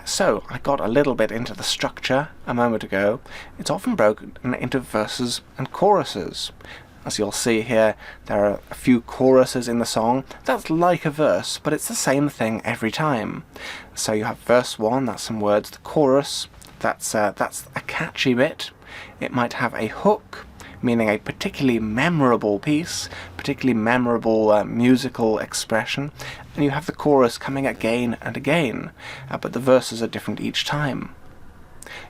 So I got a little bit into the structure a moment ago. It's often broken into verses and choruses. As you'll see here, there are a few choruses in the song. That's like a verse, but it's the same thing every time. So you have verse 1, that's some words. The chorus, that's a catchy bit. It might have a hook, meaning a particularly memorable piece, particularly memorable musical expression, and you have the chorus coming again and again, but the verses are different each time.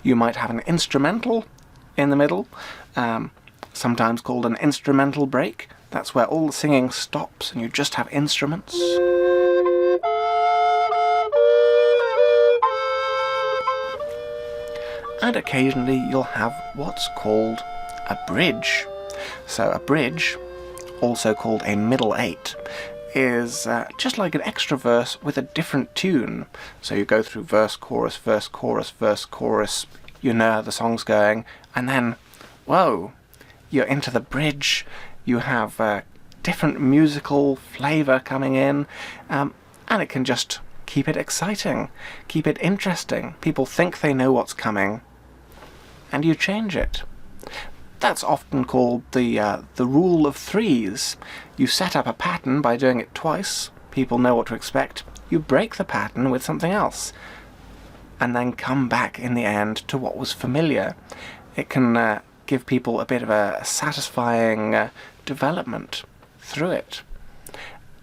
You might have an instrumental in the middle, sometimes called an instrumental break. That's where all the singing stops and you just have instruments. And occasionally you'll have what's called a bridge. So a bridge, also called a middle eight, is just like an extra verse with a different tune. So you go through verse, chorus, verse, chorus, verse, chorus, you know how the song's going, and then, whoa, you're into the bridge, you have different musical flavour coming in, and it can just keep it exciting, keep it interesting. People think they know what's coming, and you change it. That's often called the rule of threes. You set up a pattern by doing it twice, people know what to expect, you break the pattern with something else, and then come back in the end to what was familiar. It can give people a bit of a satisfying development through it.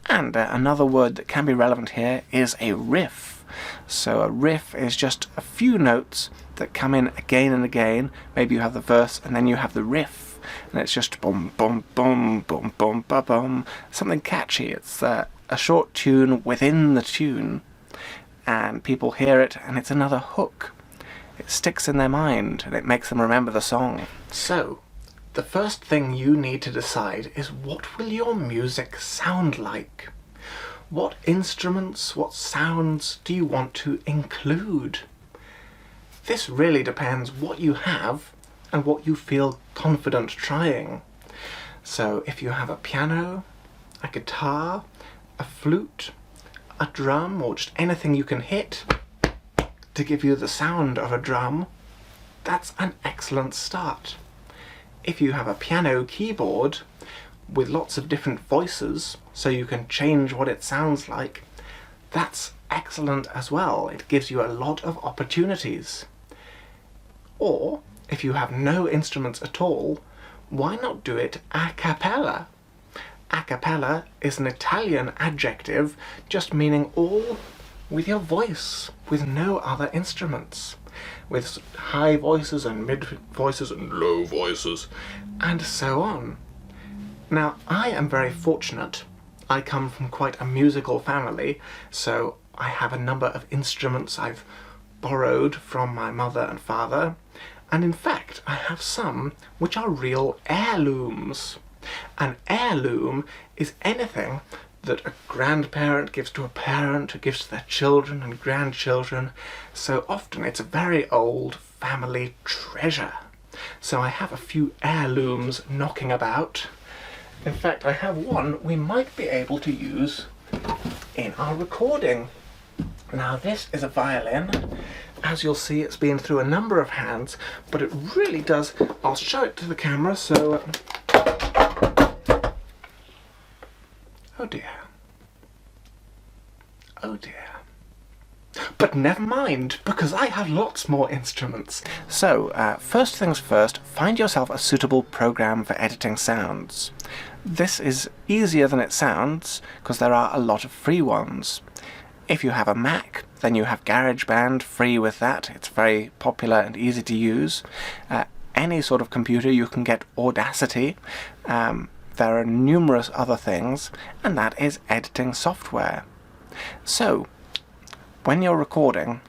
And another word that can be relevant here is a riff. So a riff is just a few notes that come in again and again. Maybe you have the verse and then you have the riff, and it's just boom, boom, boom, boom, boom, ba boom, something catchy. It's a short tune within the tune, and people hear it and it's another hook. It sticks in their mind and it makes them remember the song. So, the first thing you need to decide is, what will your music sound like? What instruments, what sounds do you want to include? This really depends what you have and what you feel confident trying. So if you have a piano, a guitar, a flute, a drum, or just anything you can hit to give you the sound of a drum, that's an excellent start. If you have a piano keyboard with lots of different voices, so you can change what it sounds like, that's excellent as well. It gives you a lot of opportunities. Or, if you have no instruments at all, why not do it a cappella? A cappella is an Italian adjective just meaning all with your voice, with no other instruments, with high voices and mid voices and low voices, and so on. Now, I am very fortunate. I come from quite a musical family, so I have a number of instruments I've borrowed from my mother and father, and in fact I have some which are real heirlooms. An heirloom is anything that a grandparent gives to a parent, who gives to their children and grandchildren, so often it's a very old family treasure. So I have a few heirlooms knocking about. In fact, I have one we might be able to use in our recording. Now, this is a violin. As you'll see, it's been through a number of hands, but it really does. I'll show it to the camera, so... Oh dear. Oh dear. But never mind, because I have lots more instruments. So, first things first, find yourself a suitable program for editing sounds. This is easier than it sounds, because there are a lot of free ones. If you have a Mac, then you have GarageBand, free with that. It's very popular and easy to use. Any sort of computer, you can get Audacity. There are numerous other things, and that is editing software. So, when you're recording,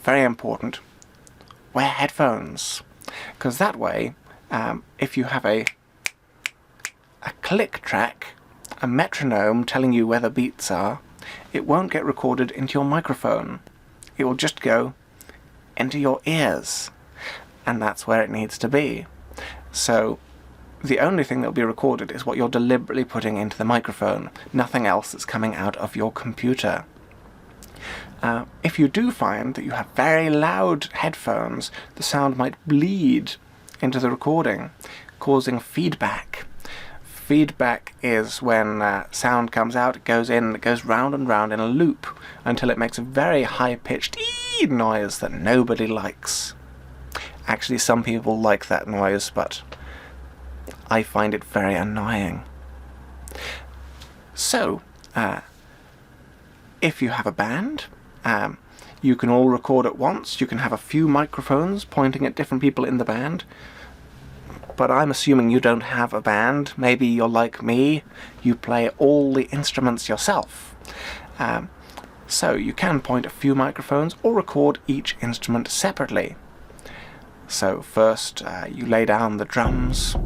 very important, wear headphones, because that way, if you have a click track, a metronome telling you where the beats are, it won't get recorded into your microphone. It will just go into your ears, and that's where it needs to be. So the only thing that will be recorded is what you're deliberately putting into the microphone, nothing else that's coming out of your computer. If you do find that you have very loud headphones, the sound might bleed into the recording, causing feedback. Feedback is when sound comes out, it goes in, it goes round and round in a loop until it makes a very high-pitched ee noise that nobody likes. Actually, some people like that noise, but I find it very annoying. So, if you have a band, you can all record at once. You can have a few microphones pointing at different people in the band. But I'm assuming you don't have a band. Maybe you're like me, you play all the instruments yourself. So you can point a few microphones or record each instrument separately. So first you lay down the drums,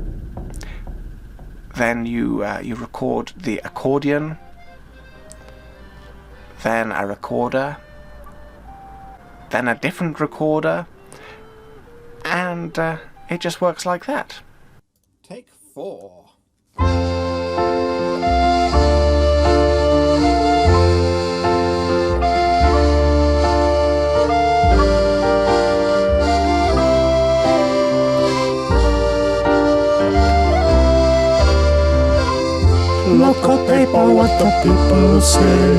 then you record the accordion, then a recorder, then a different recorder, and it just works like that. Take 4. Look at paper, what the people say.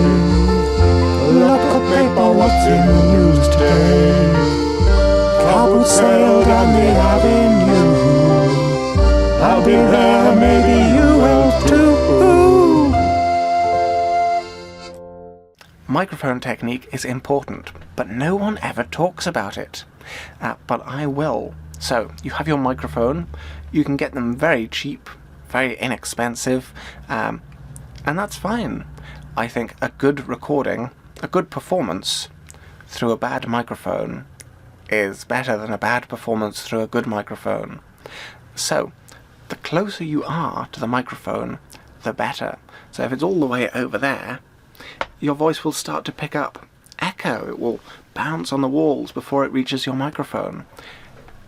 Look at paper, what's in the news today. Cowboy sailed on the avenue. I'll be there, maybe you will too. Microphone technique is important, but no one ever talks about it. But I will. So, you have your microphone, you can get them very cheap, very inexpensive, and that's fine. I think a good recording, a good performance through a bad microphone is better than a bad performance through a good microphone. So, the closer you are to the microphone, the better. So if it's all the way over there, your voice will start to pick up echo. It will bounce on the walls before it reaches your microphone.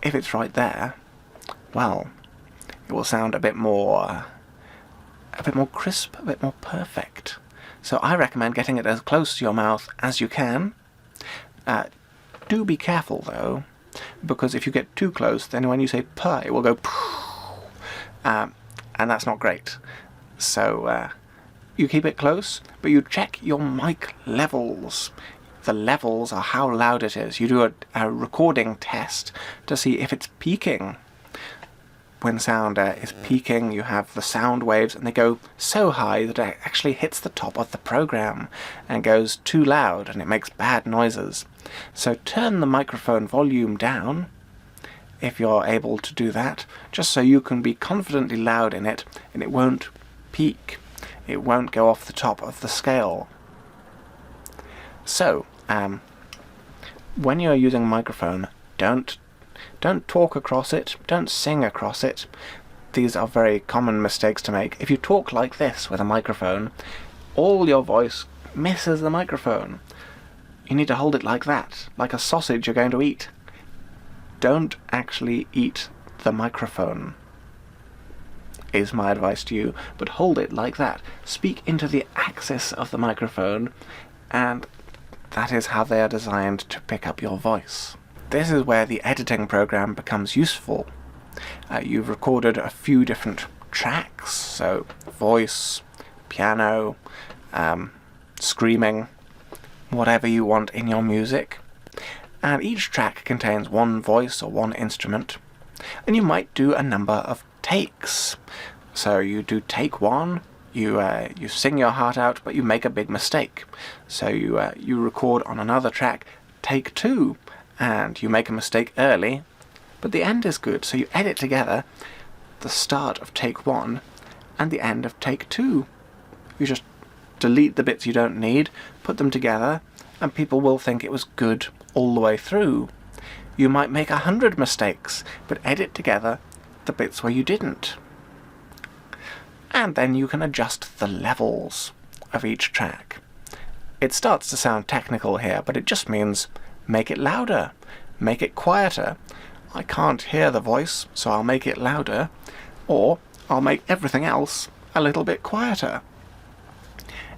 If it's right there, well, it will sound a bit more crisp, a bit more perfect. So I recommend getting it as close to your mouth as you can. Do be careful though, because if you get too close, then when you say puh, it will go pooh, and that's not great. So you keep it close, but you check your mic levels. The levels are how loud it is. You do a recording test to see if it's peaking. When sound is peaking, you have the sound waves, and they go so high that it actually hits the top of the program and goes too loud, and it makes bad noises. So turn the microphone volume down, if you're able to do that, just so you can be confidently loud in it, and it won't peak. It won't go off the top of the scale. So, when you're using a microphone, don't talk across it, don't sing across it. These are very common mistakes to make. If you talk like this with a microphone, all your voice misses the microphone. You need to hold it like that, like a sausage you're going to eat. Don't actually eat the microphone, is my advice to you, but hold it like that. Speak into the axis of the microphone, and that is how they are designed to pick up your voice. This is where the editing program becomes useful. You've recorded a few different tracks, so voice, piano, screaming, whatever you want in your music. And each track contains one voice or one instrument. And you might do a number of takes. So you do take 1, you sing your heart out, but you make a big mistake. So you record on another track, take 2, and you make a mistake early, but the end is good. So you edit together the start of take 1 and the end of take 2. You just delete the bits you don't need, put them together, and people will think it was good all the way through. You might make 100 mistakes, but edit together the bits where you didn't. And then you can adjust the levels of each track. It starts to sound technical here, but it just means make it louder, make it quieter. I can't hear the voice, so I'll make it louder, or I'll make everything else a little bit quieter.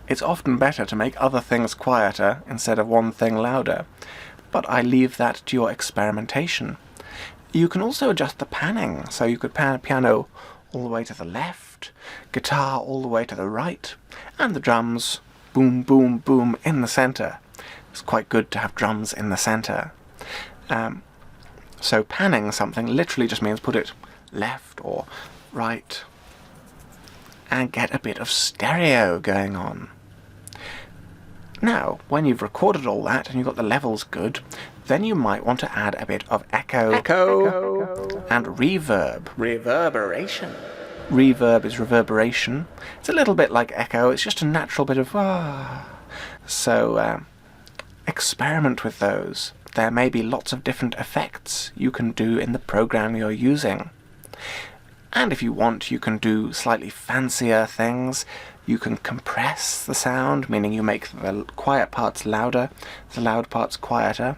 It's often better to make other things quieter instead of one thing louder, but I leave that to your experimentation. You can also adjust the panning, so you could pan a piano all the way to the left, guitar all the way to the right, and the drums, boom, boom, boom, in the centre. It's quite good to have drums in the centre. So panning something literally just means put it left or right and get a bit of stereo going on. Now, when you've recorded all that and you've got the levels good, then you might want to add a bit of echo and reverb. Reverberation. Reverb is reverberation. It's a little bit like echo, it's just a natural bit of So, experiment with those. There may be lots of different effects you can do in the program you're using. And if you want, you can do slightly fancier things. You can compress the sound, meaning you make the quiet parts louder, the loud parts quieter.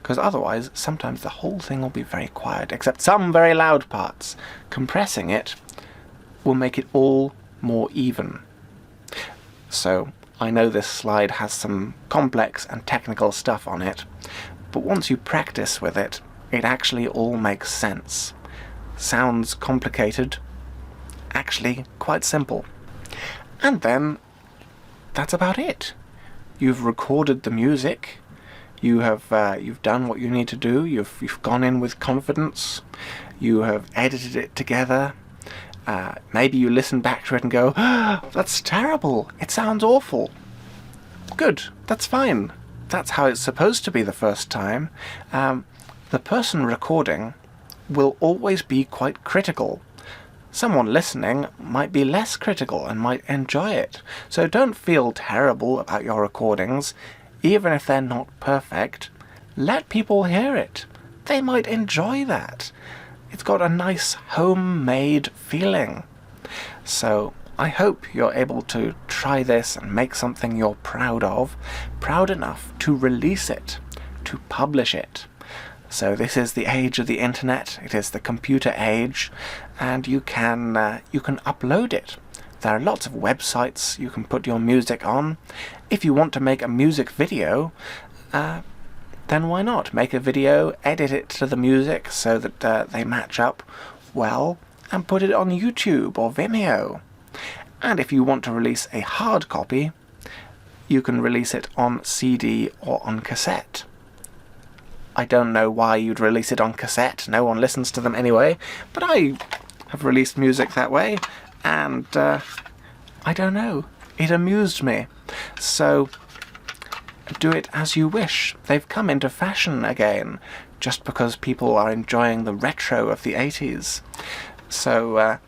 Because otherwise, sometimes the whole thing will be very quiet, except some very loud parts. Compressing it will make it all more even. So, I know this slide has some complex and technical stuff on it, but once you practice with it, it actually all makes sense. Sounds complicated, actually quite simple. And then, that's about it. You've recorded the music, you've done what you need to do, you've gone in with confidence, you have edited it together. Maybe you listen back to it and go, that's terrible, it sounds awful. Good, that's fine. That's how it's supposed to be the first time. The person recording will always be quite critical. Someone listening might be less critical and might enjoy it. So don't feel terrible about your recordings, even if they're not perfect. Let people hear it. They might enjoy that. It's got a nice homemade feeling. So I hope you're able to try this and make something you're proud of, proud enough to release it, to publish it. So this is the age of the internet, it is the computer age, and you can upload it. There are lots of websites you can put your music on. If you want to make a music video, then why not? Make a video, edit it to the music so that they match up well, and put it on YouTube or Vimeo. And if you want to release a hard copy, you can release it on CD or on cassette. I don't know why you'd release it on cassette, no one listens to them anyway, but I have released music that way, and I don't know, it amused me. So do it as you wish. They've come into fashion again, just because people are enjoying the retro of the 80s. So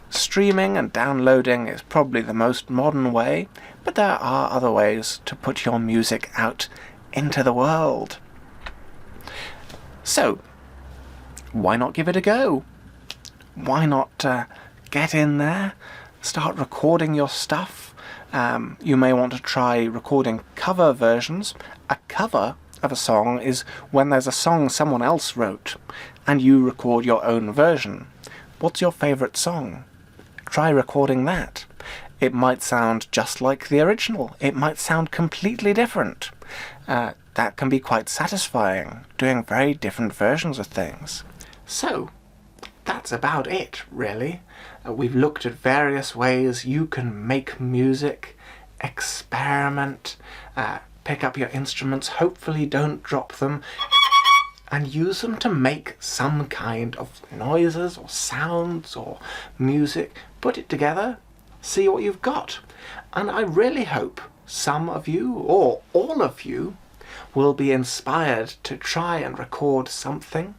streaming and downloading is probably the most modern way, but there are other ways to put your music out into the world. So, why not give it a go? Why not get in there, start recording your stuff? You may want to try recording cover versions. A cover of a song is when there's a song someone else wrote, and you record your own version. What's your favourite song? Try recording that. It might sound just like the original. It might sound completely different. That can be quite satisfying, doing very different versions of things. So, that's about it, really. We've looked at various ways you can make music, experiment, pick up your instruments, hopefully don't drop them, and use them to make some kind of noises or sounds or music. Put it together, see what you've got. And I really hope some of you, or all of you, will be inspired to try and record something,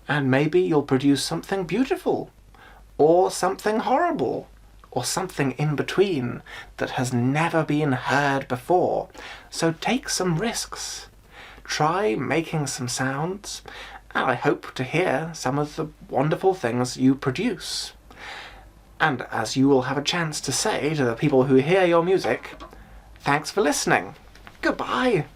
and maybe you'll produce something beautiful, or something horrible, or something in between that has never been heard before. So take some risks. Try making some sounds, and I hope to hear some of the wonderful things you produce. And as you will have a chance to say to the people who hear your music, thanks for listening. Goodbye.